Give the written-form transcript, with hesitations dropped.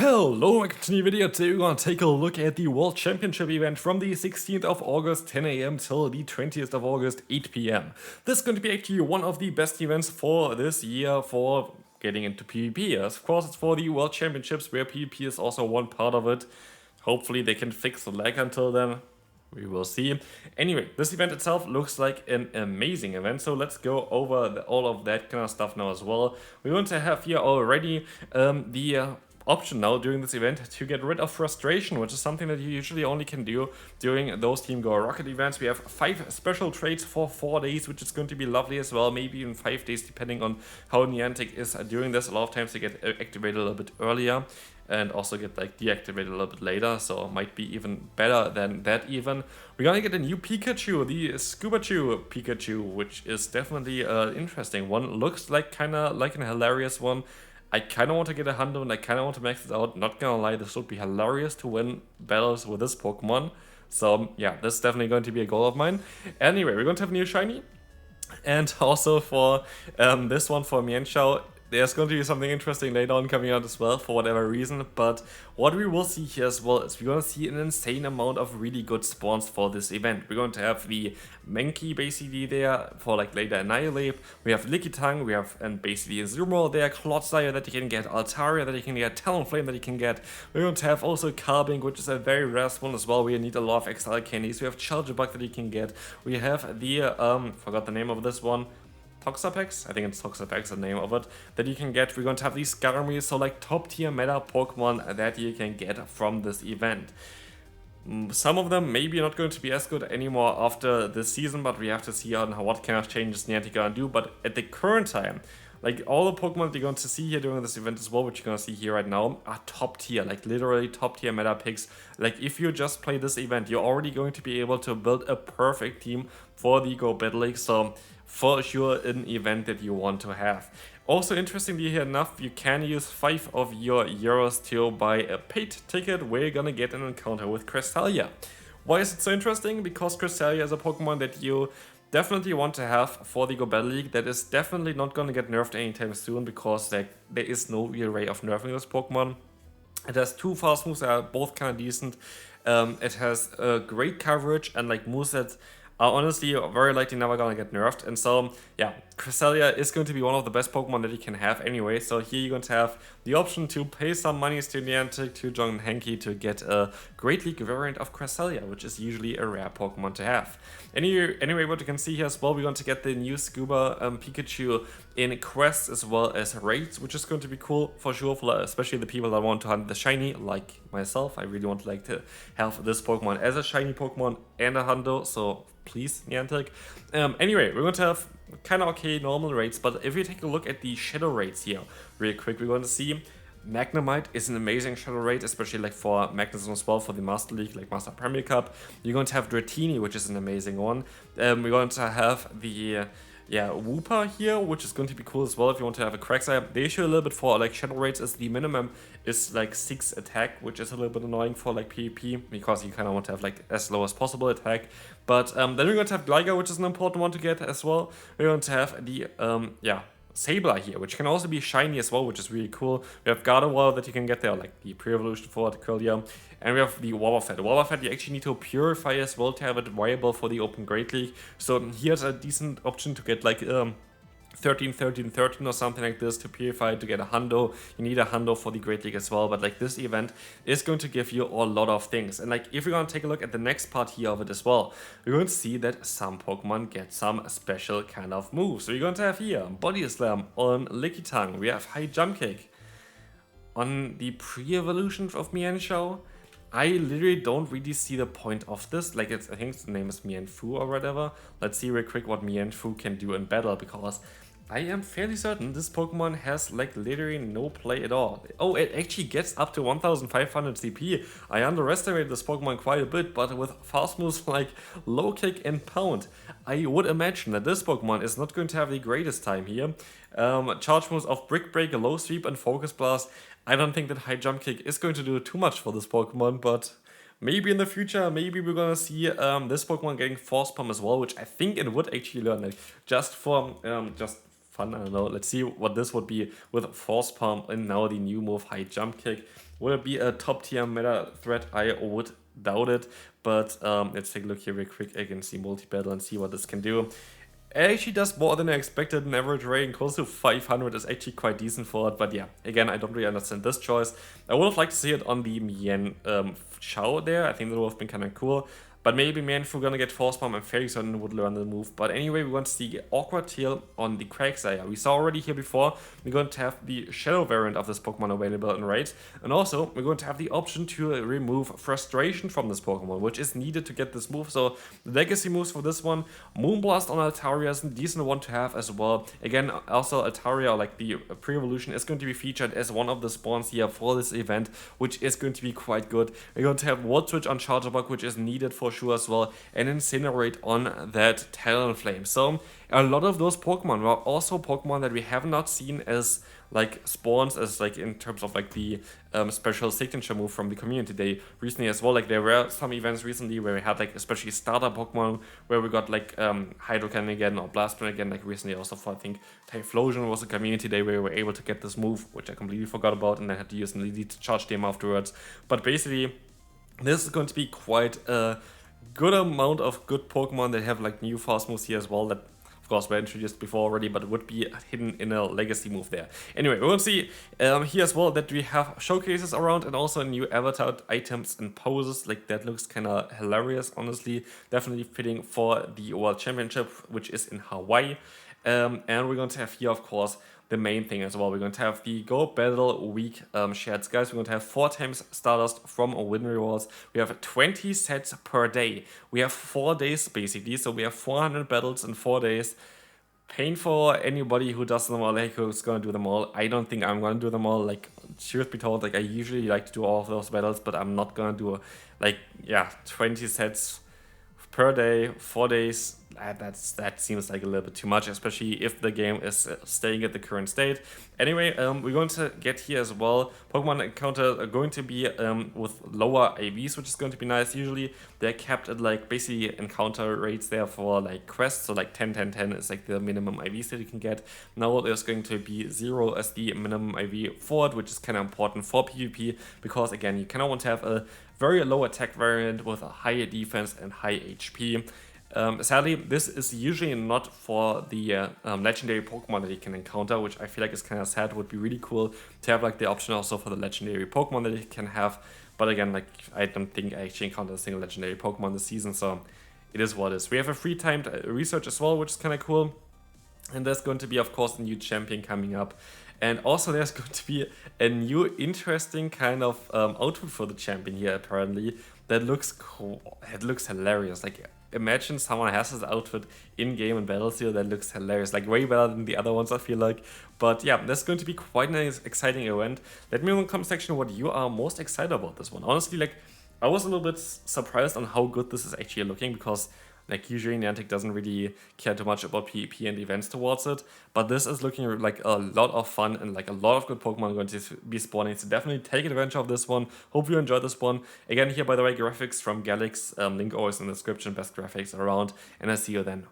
Hello, welcome to a new video. Today we're going to take a look at the World Championship event from the 16th of August 10 AM till the 20th of August 8 PM. This is going to be actually one of the best events for this year for getting into PvP. Of course, it's for the World Championships where PvP is also one part of it. Hopefully they can fix the lag until then. We will see. Anyway, this event itself looks like an amazing event, so let's go over all of that kind of stuff now as well. We're going to have here already the option now during this event to get rid of frustration, which is something that you usually only can do during those Team Go Rocket events. We have 5 special trades for 4 days, which is going to be lovely as well, maybe even 5 days depending on how Niantic is doing this. A lot of times they get activated a little bit earlier and also get like deactivated a little bit later, so it might be even better than that even. We're gonna get a new Pikachu, the Scuba Chew Pikachu, which is definitely an interesting one. Looks like kinda like an hilarious one. I kind of want to get a Hundo and I kind of want to max it out. Not gonna lie, this would be hilarious to win battles with this Pokemon. So yeah, this is definitely going to be a goal of mine. Anyway, we're going to have a new shiny. And also for this one for Mienshao, there's going to be something interesting later on coming out as well for whatever reason, but what we will see here as well is we're going to see an insane amount of really good spawns for this event. We're going to have the Mankey basically there for like later Annihilate, we have Lickitung, we have basically a Zoomer there, Clodsire that you can get, Altaria that you can get, Talonflame that you can get. We're going to have also Carbink, which is a very rare one as well, we need a lot of XL candies. We have Charjabug that you can get, we have the, forgot the name of this one, Toxapex? I think it's Toxapex, the name of it, that you can get. We're going to have these Skarmory, so like top tier meta Pokemon that you can get from this event. Some of them maybe not going to be as good anymore after this season, but we have to see on what kind of changes Niantic gonna do. But at the current time, like all the Pokemon that you're going to see here during this event as well, which you're going to see here right now, are top tier, like literally top tier meta picks. Like if you just play this event, you're already going to be able to build a perfect team for the Go Battle League. So for sure an event that you want to have. Also interestingly enough, you can use 5 of your euros to buy a paid ticket where you're gonna get an encounter with Cresselia. Why is it so interesting? Because Cresselia is a Pokemon that you definitely want to have for the Go Battle League. That is definitely not gonna get nerfed anytime soon because there is no real way of nerfing this Pokemon. It has 2 fast moves that are both kind of decent. It has great coverage and like moves that are honestly very likely never gonna get nerfed. And so yeah, Cresselia is going to be one of the best Pokemon that you can have anyway. So here you're going to have the option to pay some monies to Niantic, to John Henke to get a Great League variant of Cresselia, which is usually a rare Pokemon to have. Anyway, what you can see here as well, we're going to get the new Scuba Pikachu in quests as well as raids, which is going to be cool for sure, for especially the people that want to hunt the shiny, like myself. I really want to have this Pokemon as a shiny Pokemon and a Hundo, so please, Niantic. Anyway, we're going to have kind of okay normal raids, but if we take a look at the shadow raids here real quick, we're going to see Magnemite is an amazing shadow raid, especially like for Magnetism as well for the Master League, like Master Premier Cup. You're going to have Dratini, which is an amazing one. We're going to have the Wooper here, which is going to be cool as well if you want to have a Quagsire. The issue a little bit for like shadow raids is the minimum is like 6 attack, which is a little bit annoying for like PvP because you kind of want to have like as low as possible attack. But then we're going to have Gligar, which is an important one to get as well. We're going to have the Sableye here, which can also be shiny as well, which is really cool. We have Gardevoir that you can get there, like the pre-evolution for the Cresselia. And we have the Wobbuffet. Wobbuffet you actually need to purify as well to have it viable for the Open Great League. So here's a decent option to get like 13, 13, 13 or something like this to purify to get a Hundo. You need a Hundo for the Great League as well, but like this event is going to give you a lot of things. And like if we're going to take a look at the next part here of it as well, we're going to see that some Pokemon get some special kind of moves. So you're going to have here Body Slam on Lickitung. We have High Jump Kick on the pre-evolution of Mienshao. I literally don't really see the point of this. Like I think the name is Mienfoo or whatever. Let's see real quick what Mienfoo can do in battle, because I am fairly certain this Pokemon has like literally no play at all. Oh, it actually gets up to 1500 CP. I underestimated this Pokemon quite a bit, but with fast moves like Low Kick and Pound, I would imagine that this Pokemon is not going to have the greatest time here. Charge moves of Brick Break, Low Sweep and Focus Blast. I don't think that High Jump Kick is going to do too much for this Pokemon, but maybe in the future, maybe we're gonna see this Pokemon getting Force Palm as well, which I think it would actually learn, like just fun. I don't know. Let's see what this would be with Force Palm and now the new move High Jump Kick. Would it be a top tier meta threat? I would doubt it. But let's take a look here real quick against the multi-battle and see what this can do. It actually does more than I expected. An average rating close to 500 is actually quite decent for it. But yeah, again, I don't really understand this choice. I would have liked to see it on the Mien Chao there. I think that would have been kind of cool. But maybe if we're gonna get Force Palm, I'm fairly certain would learn the move. But anyway, we want to see Awkward Tail on the Cresselia. We saw already here before, we're going to have the Shadow variant of this Pokemon available in raids. And also, we're going to have the option to remove Frustration from this Pokemon, which is needed to get this move. So, the legacy moves for this one, Moonblast on Altaria is a decent one to have as well. Again, also Altaria, like the pre-evolution, is going to be featured as one of the spawns here for this event, which is going to be quite good. We're going to have Volt Switch on Charjabug, which is needed for sure as well, and Incinerate on that Talonflame. So a lot of those Pokemon were also Pokemon that we have not seen as like spawns, as like in terms of like the special signature move from the community day recently as well. Like there were some events recently where we had like especially starter Pokemon where we got like Hydro Cannon again or Blast Burn again, like recently also for I think Typhlosion was a community day where we were able to get this move, which I completely forgot about, and then had to use an Lily to charge them afterwards. But basically this is going to be quite a good amount of good Pokemon that have like new fast moves here as well that of course were introduced before already, but would be hidden in a legacy move there. Anyway, we're going to see here as well that we have showcases around and also new avatar items and poses. Like that looks kind of hilarious, honestly. Definitely fitting for the World Championship, which is in Hawaii. And we're going to have here, of course, the main thing as well. We're going to have the Go Battle Week shared skies. We're going to have 4 times Stardust from win rewards. We have 20 sets per day. We have 4 days basically, so we have 400 battles in 4 days. Pain for anybody who does them all, like who's gonna do them all. I don't think I'm gonna do them all. Like, truth be told, like I usually like to do all of those battles, but I'm not gonna do 20 sets per day, 4 days. That seems like a little bit too much, especially if the game is staying at the current state. Anyway, we're going to get here as well. Pokemon encounter are going to be with lower IVs, which is going to be nice. Usually they're kept at like basically encounter rates there for like quests, so like 10, 10, 10 is like the minimum IVs that you can get. Now there's going to be 0 as the minimum IV for it, which is kind of important for PvP because again, you kind of want to have a very low attack variant with a high defense and high HP. Sadly, this is usually not for the legendary Pokemon that you can encounter, which I feel like is kind of sad. Would be really cool to have like the option also for the legendary Pokemon that you can have. But again, like I don't think I actually encountered a single legendary Pokemon this season, so it is what it is. We have a free timed research as well, which is kind of cool. And there's going to be, of course, a new champion coming up. And also there's going to be a new interesting kind of outfit for the champion here, apparently. That looks cool. It looks hilarious. Like, imagine someone has this outfit in-game in battles here. That looks hilarious. Like, way better than the other ones, I feel like. But yeah, that's going to be quite an exciting event. Let me know in the comment section what you are most excited about this one. Honestly, like, I was a little bit surprised on how good this is actually looking because like usually Niantic doesn't really care too much about PvP and events towards it, but this is looking like a lot of fun and like a lot of good Pokemon going to be spawning, so definitely take advantage of this one. Hope you enjoyed this one. Again, here by the way, graphics from Galix, link always in the description, best graphics around, and I'll see you then